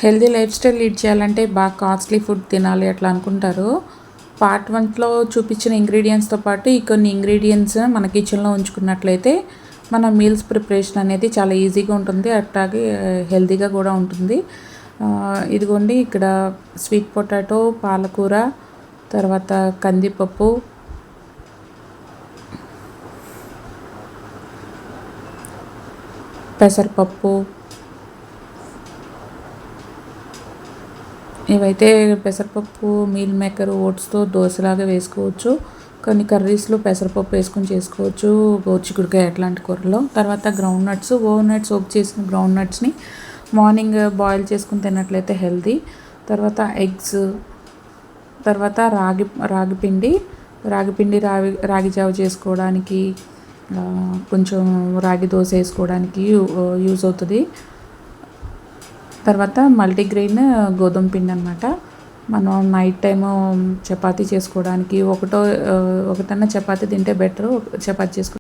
Healthy life style lead చేయాలంటే బాగా costly food తినాలి అట్లా అనుకుంటారు. పార్ట్ 1లో చూపించిన ఇంగ్రీడియంట్స్తో పాటు ఈ కొన్ని ఇంగ్రీడియంట్స్ మన కిచెన్లో ఉంచుకున్నట్లయితే మన మీల్స్ ప్రిపరేషన్ అనేది చాలా ఈజీగా ఉంటుంది, అట్లాగే హెల్తీగా కూడా ఉంటుంది. ఇదిగోండి ఇక్కడ స్వీట్ పొటాటో, పాలకూర, తర్వాత కందిపప్పు, పెసరపప్పు, ఇవైతే పెసరపప్పు మీల్ మేకర్ ఓట్స్తో దోశలాగా వేసుకోవచ్చు. కొన్ని కర్రీస్లో పెసరపప్పు వేసుకొని చేసుకోవచ్చు, గోరుచిక్కుడుకాయ అట్లాంటి కూరలో. తర్వాత ground nuts, over night soak చేసిన గ్రౌండ్ నట్స్ని మార్నింగ్ బాయిల్ చేసుకుని తిన్నట్లయితే హెల్తీ. తర్వాత ఎగ్స్, తర్వాత రాగి పిండి రాగి జావ చేసుకోవడానికి, కొంచెం రాగి దోశ వేసుకోవడానికి యూజ్ అవుతుంది. తర్వాత మల్టీగ్రెయిన్ గోధుమ పిండి అనమాట. మనం నైట్ టైము చపాతీ చేసుకోవడానికి ఒకటన్నా చపాతీ తింటే బెటరు. చపాతీ చేసుకో